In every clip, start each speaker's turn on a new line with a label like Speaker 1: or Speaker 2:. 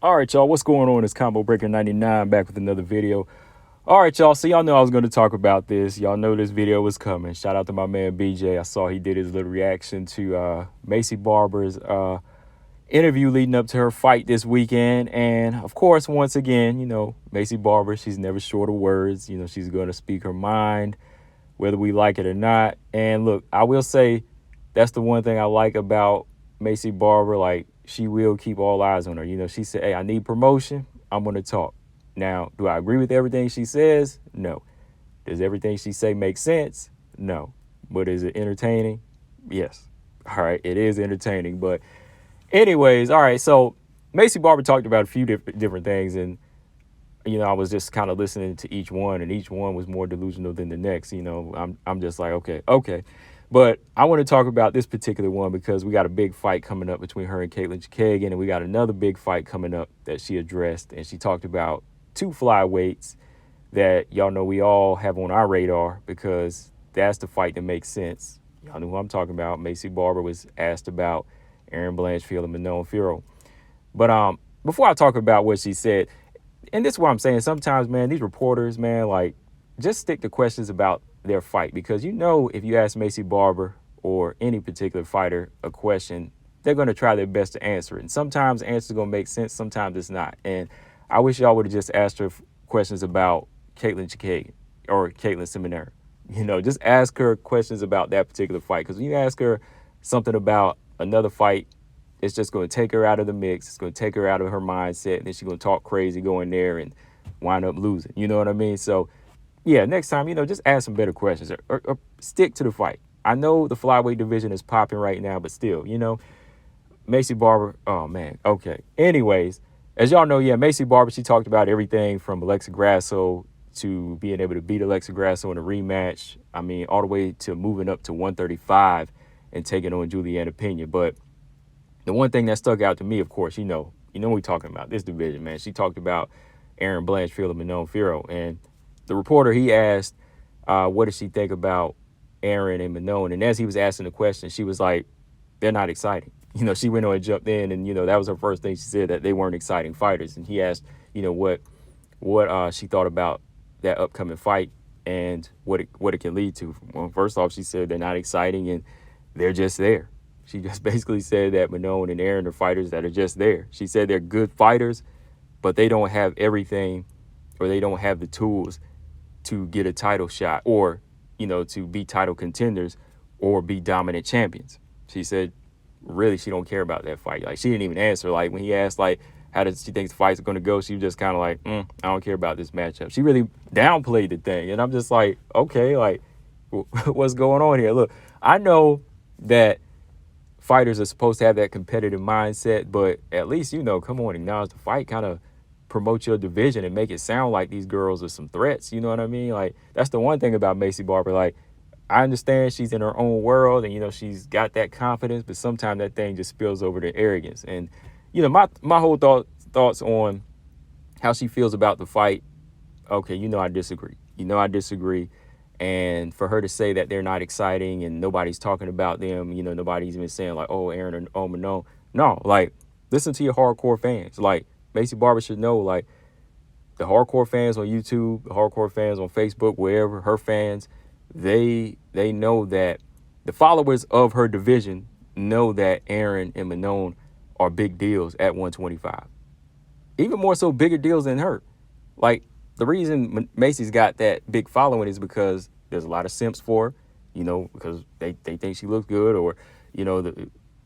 Speaker 1: All right, y'all, what's going on? It's Combo Breaker 99 back with another video. All right, y'all, so y'all know I was going to talk about this. Y'all know this video was coming. Shout out to my man BJ. I saw he did his little reaction to Macy Barber's interview leading up to her fight this weekend. And of course, once again, Macy Barber, she's never short of words. She's going to speak her mind, whether we like it or not. And look, I will say that's the one thing I like about Macy Barber. Like, she will keep all eyes on her. She said, hey, I need promotion. I'm going to talk. Now, do I agree with everything she says? No. Does everything she say make sense? No. But is it entertaining? Yes. All right, it is entertaining. But anyways, all right, so Macy Barber talked about a few different things, and I was just kind of listening to each one, and each one was more delusional than the next. I'm just like, okay. But I want to talk about this particular one because we got a big fight coming up between her and Chookagian, and we got another big fight coming up that she addressed, and she talked about two flyweights that y'all know we all have on our radar because that's the fight that makes sense. Y'all know who I'm talking about. Macy Barber was asked about Aaron Blanchfield and Fiorot. But before I talk about what she said, and this is what I'm saying, sometimes, man, these reporters, man, like, just stick to questions about their fight, because if you ask Macy Barber or any particular fighter a question, they're going to try their best to answer it. And sometimes the answer is going to make sense, sometimes it's not. And I wish y'all would have just asked her questions about Chookagian or Caitlin Seminary. Just ask her questions about that particular fight, because when you ask her something about another fight, it's just going to take her out of the mix. It's going to take her out of her mindset, and then she's going to talk crazy, go in there and wind up losing. You know what I mean? So yeah, next time, just ask some better questions or stick to the fight. I know the flyweight division is popping right now, but still, Macy Barber, oh, man, okay. Anyways, as y'all know, yeah, Macy Barber, she talked about everything from Alexa Grasso to being able to beat Alexa Grasso in a rematch. I mean, all the way to moving up to 135 and taking on Juliana Pena. But the one thing that stuck out to me, of course, we're talking about this division, man. She talked about Aaron Blanchfield and Fiorot, and the reporter, he asked, what does she think about Aaron and Manon? And as he was asking the question, she was like, they're not exciting. She went on and jumped in, and, that was her first thing she said, that they weren't exciting fighters. And he asked, what she thought about that upcoming fight and what it can lead to. Well, first off, she said they're not exciting and they're just there. She just basically said that Manon and Aaron are fighters that are just there. She said they're good fighters, but they don't have everything, or they don't have the tools to get a title shot, or, to be title contenders or be dominant champions. She said, really, she don't care about that fight. Like, she didn't even answer. Like, when he asked, like, how does she think the fight's going to go, she was just kind of like, I don't care about this matchup. She really downplayed the thing. And I'm just like, okay, like, what's going on here? Look, I know that fighters are supposed to have that competitive mindset, but at least, come on, acknowledge the fight, kind of promote your division and make it sound like these girls are some threats. You know what I mean? Like, that's the one thing about Macy Barber. Like, I understand she's in her own world and, she's got that confidence, but sometimes that thing just spills over to arrogance. And, my whole thoughts on how she feels about the fight, okay, I disagree. I disagree. And for her to say that they're not exciting and nobody's talking about them, nobody's even saying like, oh, Aaron or oh, Manon. No, like, listen to your hardcore fans. Like, Macy Barber should know, like, the hardcore fans on YouTube, the hardcore fans on Facebook, wherever, her fans, they know that the followers of her division know that Aaron and Manon are big deals at 125. Even more so bigger deals than her. Like, the reason Macy's got that big following is because there's a lot of simps for her, because they think she looks good, or,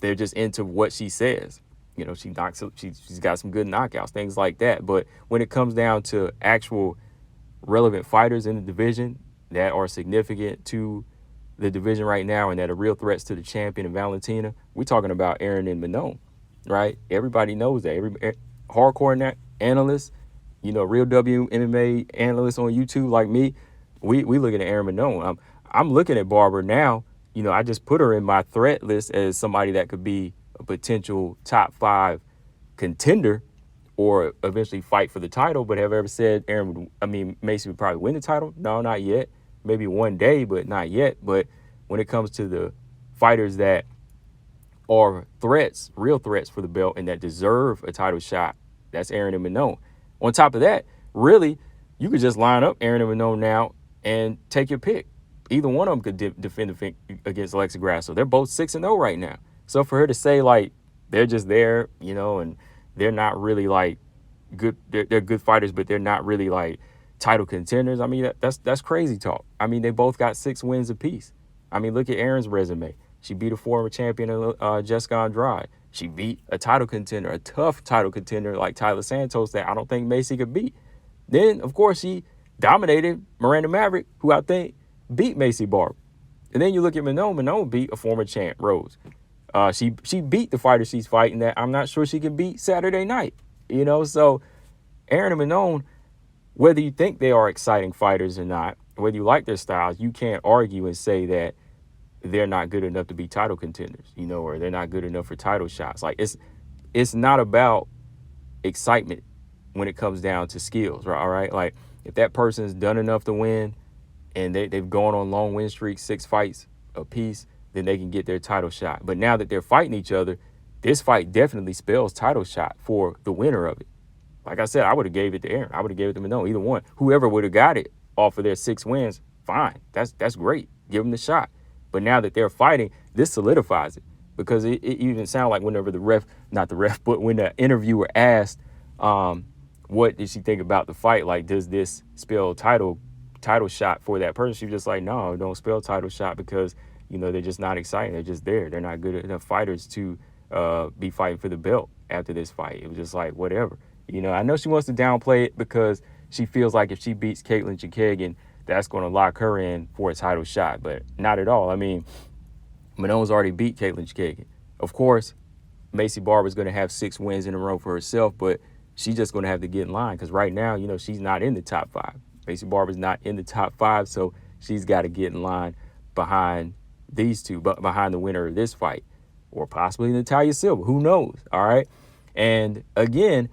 Speaker 1: they're just into what she says. She's got some good knockouts, things like that. But when it comes down to actual relevant fighters in the division that are significant to the division right now and that are real threats to the champion and Valentina, we're talking about Aaron and Manon, right? Everybody knows that. Every hardcore analyst, real WMMA analysts on YouTube like me, we looking at Aaron Manon. I'm looking at Barber now. I just put her in my threat list as somebody that could be a potential top 5 contender or eventually fight for the title. But have I ever said Macy would probably win the title? No, not yet. Maybe one day, but not yet. But when it comes to the fighters that are threats, real threats for the belt and that deserve a title shot, That's Aaron and Manon. On top of that, really, you could just line up Aaron and Manon now and take your pick. Either one of them could defend against Alexa Grasso. They're both 6-0 right now. So for her to say, like, they're just there, you know, and they're not really, like, good. They're good fighters, but they're not really, like, title contenders. I mean, that's crazy talk. I mean, they both got 6 wins apiece. I mean, look at Aaron's resume. She beat a former champion, Jessica Andrade. She beat a title contender, a tough title contender like Tyler Santos that I don't think Maycee could beat. Then, of course, she dominated Miranda Maverick, who I think beat Maycee Barber. And then you look at Manon. Manon beat a former champ, Rose. She beat the fighter she's fighting that I'm not sure she can beat Saturday night. You know, so Aaron and Manon, whether you think they are exciting fighters or not, whether you like their styles, you can't argue and say that they're not good enough to be title contenders, you know, or they're not good enough for title shots. Like, it's not about excitement when it comes down to skills, right? All right. Like, if that person's done enough to win and they've gone on long win streaks, 6 fights apiece, then they can get their title shot. But now that they're fighting each other, this fight definitely spells title shot for the winner of it. Like I said, I would have gave it to Aaron. I would have gave it to Manon, either one. Whoever would have got it off of their 6 wins, fine. That's great. Give them the shot. But now that they're fighting, this solidifies it, because it even sounded like whenever but when the interviewer asked, what did she think about the fight? Like, does this spell title shot for that person? She was just like, no, don't spell title shot, because, you know, they're just not exciting. They're just there. They're not good enough fighters to be fighting for the belt after this fight. It was just like, whatever. You know, I know she wants to downplay it because she feels like if she beats Caitlin Chookagian, that's going to lock her in for a title shot, but not at all. I mean, Manon's already beat Caitlin Chookagian. Of course, Macy Barber is going to have 6 wins in a row for herself, but she's just going to have to get in line, because right now, you know, she's not in the top 5. Macy Barber's not in the top 5, so she's got to get in line behind these two, but behind the winner of this fight, or possibly Natalia Silva. Who knows? All right. And again,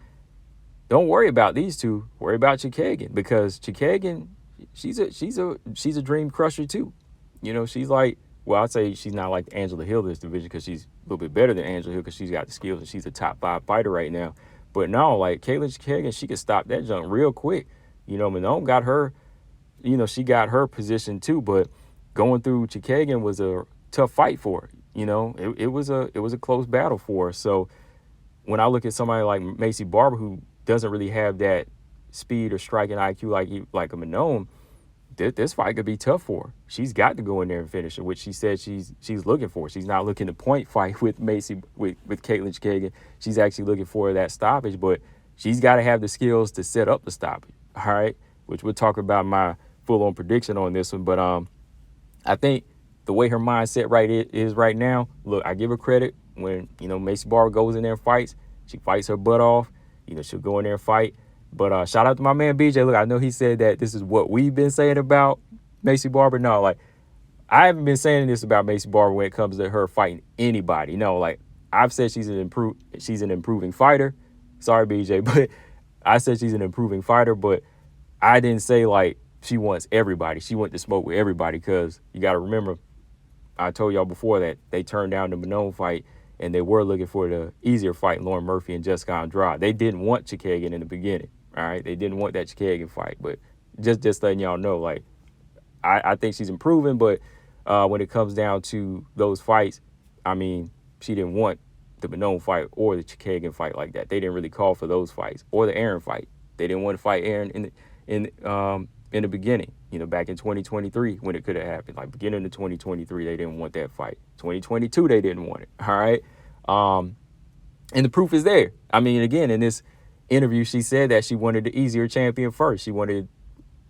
Speaker 1: don't worry about these two. Worry about Chookagian, because Chookagian, she's a dream crusher too. You know, she's like, well, I'd say she's not like Angela Hill this division, because she's a little bit better than Angela Hill because she's got the skills and she's a top 5 fighter right now. But no, like Caitlin Chookagian, she could stop that junk real quick. You know, Manon got her, you know, she got her position too, but going through Chookagian was a tough fight for her. You know, it was a close battle for her. So when I look at somebody like Macy Barber, who doesn't really have that speed or striking IQ like a Manon, this fight could be tough for her. She's got to go in there and finish it, which she said she's looking for. She's not looking to point fight with Caitlin Chookagian. She's actually looking for that stoppage, but she's got to have the skills to set up the stoppage. All right, which we'll talk about my full-on prediction on this one. But I think the way her mindset is right now, look, I give her credit. When, you know, Macy Barber goes in there and fights, she fights her butt off. You know, she'll go in there and fight. But shout out to my man BJ. Look, I know he said that this is what we've been saying about Macy Barber. No, like, I haven't been saying this about Macy Barber when it comes to her fighting anybody. No, like, I've said she's an improving fighter. Sorry, BJ, but I said she's an improving fighter, but I didn't say, like, she wants everybody. She went to smoke with everybody, because you got to remember, I told y'all before that they turned down the Manon fight, and they were looking for the easier fight, Lauren Murphy and Jessica Andrade. They didn't want Chookagian in the beginning, all right? They didn't want that Chookagian fight, but just letting y'all know, like, I think she's improving, but when it comes down to those fights, I mean, she didn't want the Manon fight or the Chookagian fight like that. They didn't really call for those fights, or the Aaron fight. They didn't want to fight Aaron in the beginning, you know, back in 2023 when it could have happened. Like, beginning of 2023, they didn't want that fight. 2022, they didn't want it. All right. And the proof is there. I mean, again, in this interview, she said that she wanted the easier champion first. She wanted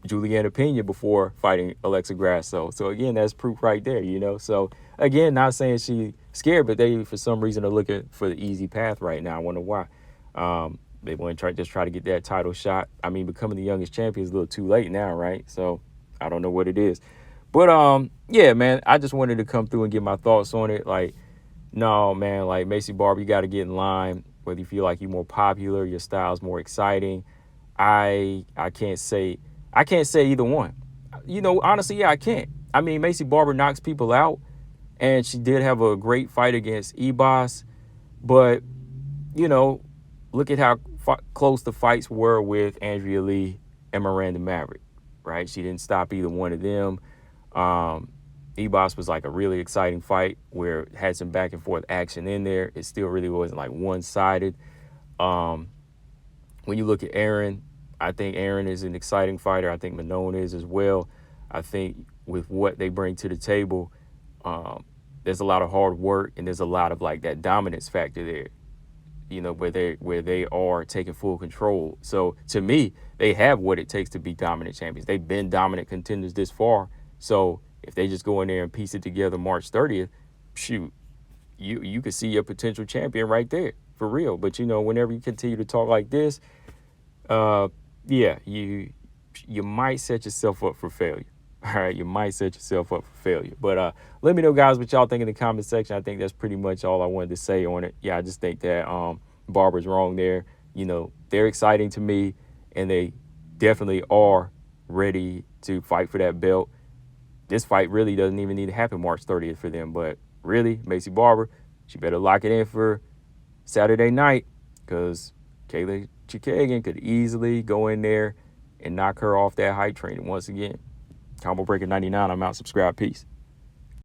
Speaker 1: Juliana Pena before fighting Alexa Grasso. So again, that's proof right there, you know. So again, not saying she scared, but they for some reason are looking for the easy path right now. I wonder why. They want to try to get that title shot. I mean, becoming the youngest champion is a little too late now, right? So I don't know what it is. But yeah, man, I just wanted to come through and get my thoughts on it. Like, no, man, like Macy Barber, you got to get in line. Whether you feel like you're more popular, your style's more exciting. I can't say either one. You know, honestly, yeah, I can't. I mean, Macy Barber knocks people out, and she did have a great fight against Ebos. But, you know, look at how close the fights were with Andrea Lee and Miranda Maverick, right? She didn't stop either one of them. Ebos was like a really exciting fight where it had some back and forth action in there. It still really wasn't like one-sided. When you look at Aaron, I think Aaron is an exciting fighter. I think Manon is as well. I think with what they bring to the table, there's a lot of hard work and there's a lot of like that dominance factor there, you know, where they are taking full control. So to me, they have what it takes to be dominant champions. They've been dominant contenders this far. So if they just go in there and piece it together March 30th, shoot, you could see your potential champion right there for real. But, you know, whenever you continue to talk like this, yeah, you might set yourself up for failure. All right, you might set yourself up for failure. But let me know, guys, what y'all think in the comment section. I think that's pretty much all I wanted to say on it. Yeah, I just think that Barber's wrong there. You know, they're exciting to me, and they definitely are ready to fight for that belt. This fight really doesn't even need to happen March 30th for them. But really, Macy Barber, she better lock it in for Saturday night, because Kayla Chookagian could easily go in there and knock her off that hype train once again. Combo Breaker 99, I'm out. Subscribe. Peace.